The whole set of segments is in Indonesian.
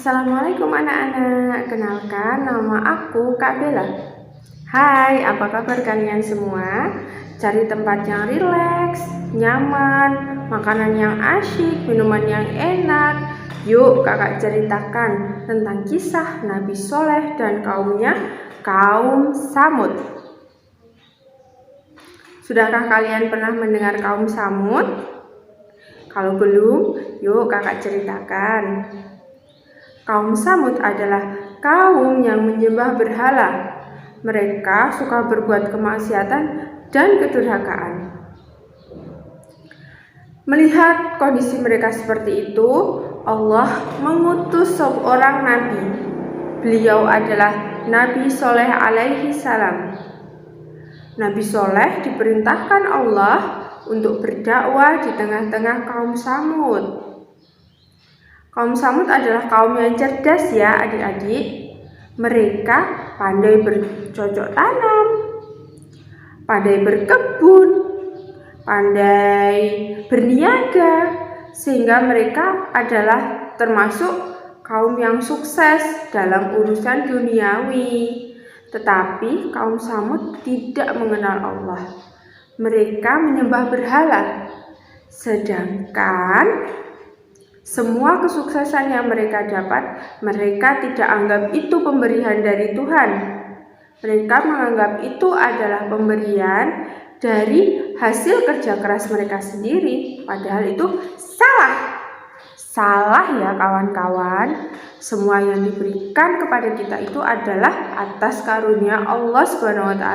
Assalamualaikum anak-anak, kenalkan nama aku Kak Bella. Hai, apa kabar kalian semua? Cari tempat yang rileks, nyaman, makanan yang asyik, minuman yang enak. Yuk kakak ceritakan tentang kisah Nabi Soleh dan kaumnya, kaum Samud. Sudahkah kalian pernah mendengar kaum Samud? Kalau belum, yuk kakak ceritakan. Kaum Samud adalah kaum yang menyembah berhala. Mereka suka berbuat kemaksiatan dan kedurhakaan. Melihat kondisi mereka seperti itu, Allah mengutus seorang nabi. Beliau adalah Nabi Soleh alaihi salam. Nabi Soleh diperintahkan Allah untuk berdakwah di tengah-tengah kaum Samud. Kaum Samud adalah kaum yang cerdas ya adik-adik. Mereka pandai bercocok tanam, pandai berkebun, pandai berniaga, sehingga mereka adalah termasuk kaum yang sukses dalam urusan duniawi. Tetapi kaum Samud tidak mengenal Allah. Mereka menyembah berhala. Sedangkan semua kesuksesan yang mereka dapat, mereka tidak anggap itu pemberian dari Tuhan. Mereka menganggap itu adalah pemberian dari hasil kerja keras mereka sendiri. Padahal itu salah. Salah ya kawan-kawan. Semua yang diberikan kepada kita itu adalah atas karunia Allah SWT.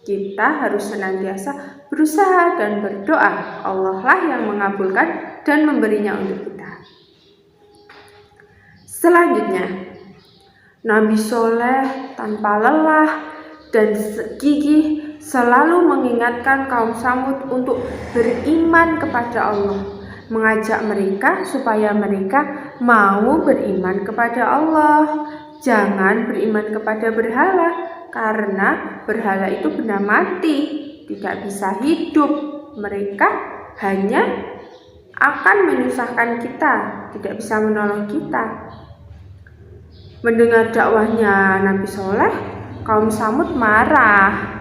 Kita harus senantiasa berusaha dan berdoa. Allah lah yang mengabulkan dan memberinya untuk kita. Selanjutnya, Nabi Soleh tanpa lelah dan gigih selalu mengingatkan kaum Samud untuk beriman kepada Allah, mengajak mereka supaya mereka mau beriman kepada Allah. Jangan beriman kepada berhala, karena berhala itu benda mati, tidak bisa hidup. Mereka hanya akan menyusahkan kita, tidak bisa menolong kita. Mendengar dakwahnya Nabi Soleh, kaum Samud marah.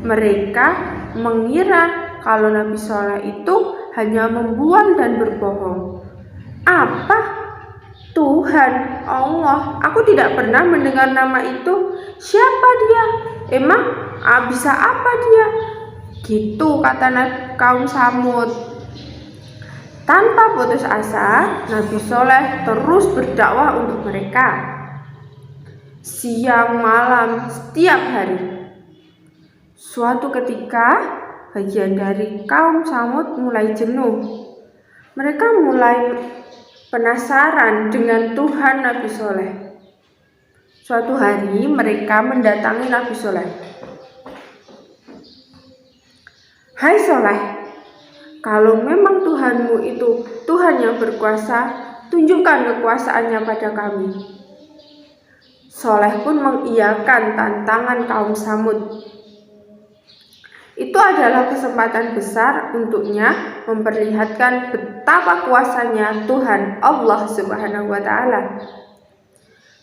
Mereka mengira kalau Nabi Soleh itu hanya membual dan berbohong. Apa? Tuhan, Allah, aku tidak pernah mendengar nama itu. Siapa dia? Emang bisa apa dia? Gitu kata kaum Samud. Tanpa putus asa, Nabi Soleh terus berdakwah untuk mereka. Siang malam setiap hari. Suatu ketika, bagian dari kaum Samud mulai jenuh. Mereka mulai penasaran dengan Tuhan Nabi Soleh. Suatu hari mereka mendatangi Nabi Soleh. Hai Soleh, kalau memang Tuhanmu itu Tuhan yang berkuasa, tunjukkan kekuasaannya pada kami. Soleh pun mengiyakan tantangan kaum Samud. Itu adalah kesempatan besar untuknya memperlihatkan betapa kuasanya Tuhan Allah Subhanahu wa Ta'ala.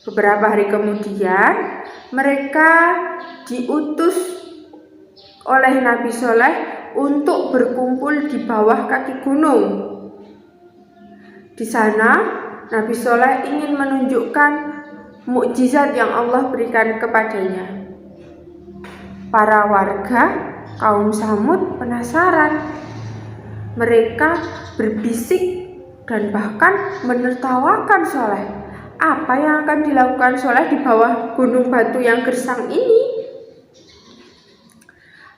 Beberapa hari kemudian, mereka diutus oleh Nabi Soleh untuk berkumpul di bawah kaki gunung. Di sana, Nabi Soleh ingin menunjukkan mukjizat yang Allah berikan kepadanya. Para warga kaum Samud penasaran. Mereka berbisik dan bahkan menertawakan Soleh. Apa yang akan dilakukan Soleh di bawah gunung batu yang gersang ini?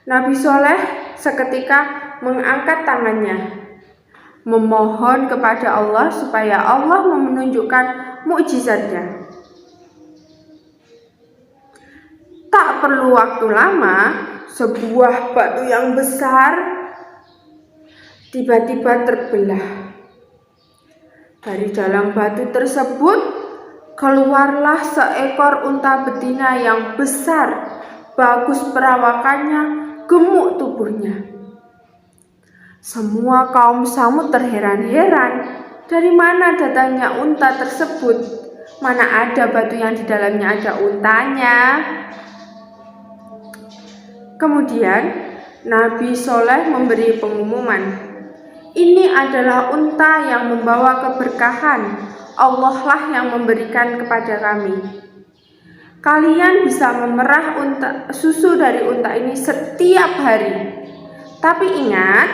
Nabi Soleh seketika mengangkat tangannya, memohon kepada Allah supaya Allah menunjukkan mukjizatnya. Tak perlu waktu lama, sebuah batu yang besar tiba-tiba terbelah. Dari dalam batu tersebut keluarlah seekor unta betina yang besar, bagus perawakannya, gemuk tubuhnya. Semua kaum Samud terheran-heran, dari mana datangnya unta tersebut? Mana ada batu yang di dalamnya ada untanya. Kemudian Nabi Soleh memberi pengumuman, ini adalah unta yang membawa keberkahan. Allah lah yang memberikan kepada kami. Kalian bisa memerah susu dari unta ini setiap hari. Tapi ingat,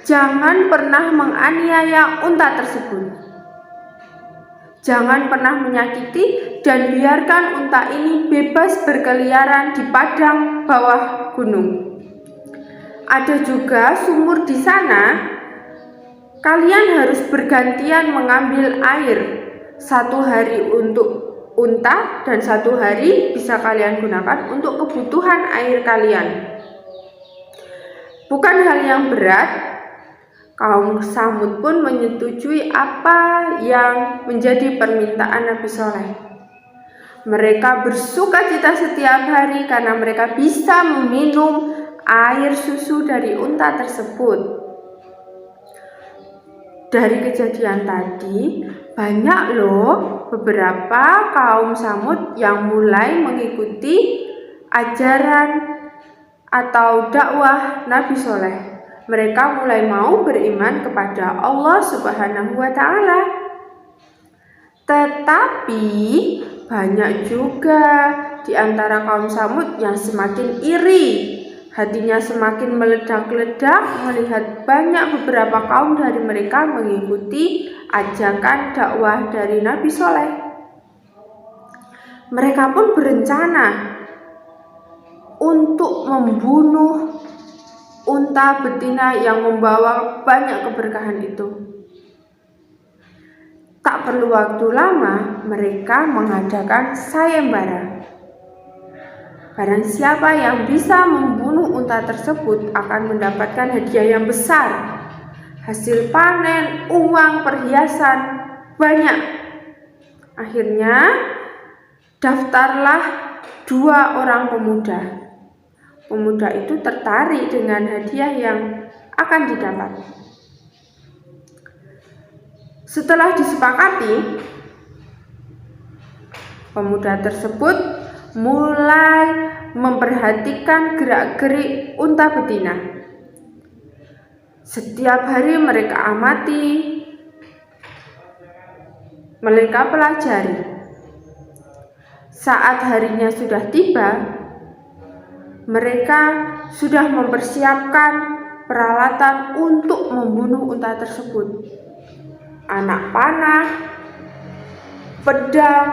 jangan pernah menganiaya unta tersebut. Jangan pernah menyakiti dan biarkan unta ini bebas berkeliaran di padang bawah gunung. Ada juga sumur di sana. Kalian harus bergantian mengambil air. 1 hari untuk unta dan 1 hari bisa kalian gunakan untuk kebutuhan air kalian. Bukan hal yang berat. Kaum Samud pun menyetujui apa yang menjadi permintaan Nabi Soleh. Mereka bersukacita setiap hari karena mereka bisa meminum air susu dari unta tersebut. Dari kejadian tadi, banyak loh beberapa kaum Samud yang mulai mengikuti ajaran atau dakwah Nabi Soleh. Mereka mulai mau beriman kepada Allah Subhanahu wa Ta'ala. Tetapi banyak juga di antara kaum Samud yang semakin iri. Hatinya semakin meledak-ledak melihat banyak beberapa kaum dari mereka mengikuti ajakan dakwah dari Nabi Soleh. Mereka pun berencana untuk membunuh unta betina yang membawa banyak keberkahan itu. Tak perlu waktu lama, mereka mengadakan sayembara. Barang siapa yang bisa membunuh unta tersebut akan mendapatkan hadiah yang besar. Hasil panen, uang, perhiasan, banyak. Akhirnya daftarlah 2 orang pemuda. Pemuda itu tertarik dengan hadiah yang akan didapat. Setelah disepakati, pemuda tersebut mulai memperhatikan gerak-gerik unta betina. Setiap hari mereka amati, mereka pelajari. Saat harinya sudah tiba, mereka sudah mempersiapkan peralatan untuk membunuh unta tersebut. Anak panah, pedang,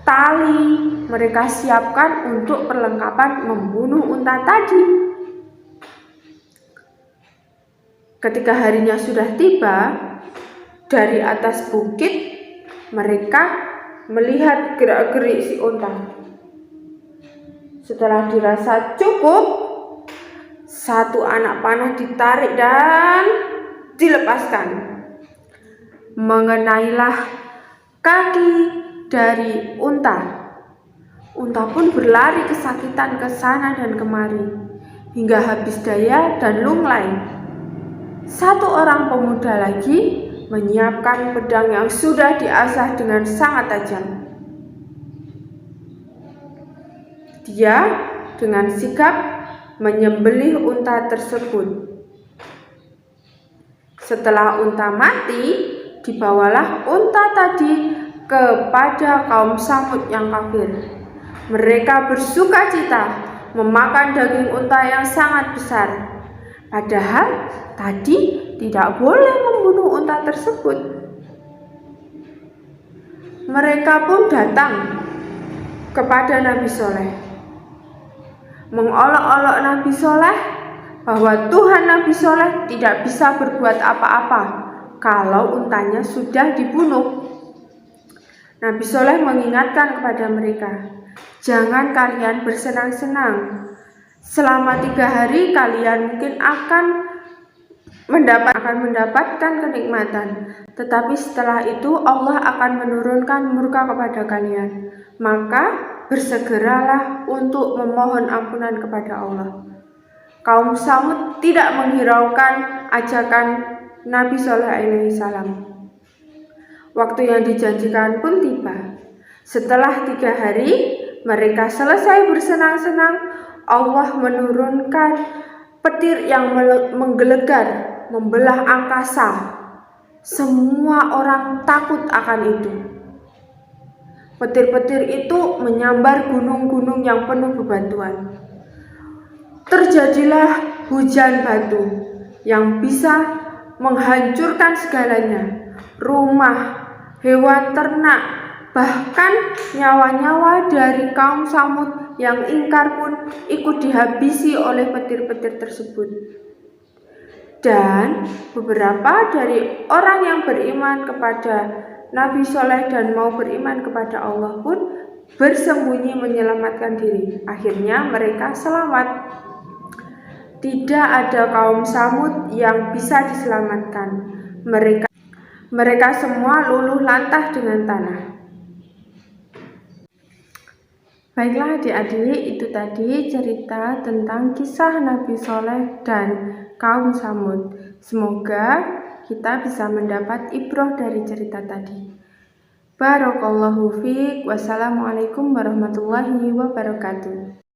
tali mereka siapkan untuk perlengkapan membunuh unta tadi. Ketika harinya sudah tiba, dari atas bukit mereka melihat gerak-gerik si unta. Setelah dirasa cukup, 1 anak panah ditarik dan dilepaskan. Mengenailah kaki dari unta. Unta pun berlari kesakitan ke sana dan kemari hingga habis daya dan lunglai. 1 orang pemuda lagi menyiapkan pedang yang sudah diasah dengan sangat tajam. Dia dengan sigap menyembelih unta tersebut. Setelah unta mati, dibawalah unta tadi kepada kaum Samud yang kafir. Mereka bersukacita memakan daging unta yang sangat besar. Padahal tadi tidak boleh membunuh unta tersebut. Mereka pun datang kepada Nabi Soleh, mengolok-olok Nabi Soleh bahwa Tuhan Nabi Soleh tidak bisa berbuat apa-apa kalau untanya sudah dibunuh. Nabi Soleh mengingatkan kepada mereka, jangan kalian bersenang-senang. Selama 3 hari kalian mungkin akan mendapatkan kenikmatan, tetapi setelah itu Allah akan menurunkan murka kepada kalian. Maka bersegeralah untuk memohon ampunan kepada Allah. Kaum Samud tidak menghiraukan ajakan Nabi Soleh alaihi salam. Waktu yang dijanjikan pun tiba. Setelah 3 hari mereka selesai bersenang-senang, Allah menurunkan petir yang menggelegar, membelah angkasa. Semua orang takut akan itu. Petir-petir itu menyambar gunung-gunung yang penuh bebatuan. Terjadilah hujan batu yang bisa menghancurkan segalanya. Rumah, hewan ternak, bahkan nyawa-nyawa dari kaum Samud yang ingkar pun ikut dihabisi oleh petir-petir tersebut. Dan beberapa dari orang yang beriman kepada Nabi Soleh dan mau beriman kepada Allah pun bersembunyi menyelamatkan diri. Akhirnya mereka selamat. Tidak ada kaum Samud yang bisa diselamatkan. Mereka semua luluh lantah dengan tanah. Baiklah adik-adik, itu tadi cerita tentang kisah Nabi Soleh dan kaum Samud. Semoga kita bisa mendapat ibrah dari cerita tadi. Barakallahu fiik. Wassalamualaikum warahmatullahi wabarakatuh.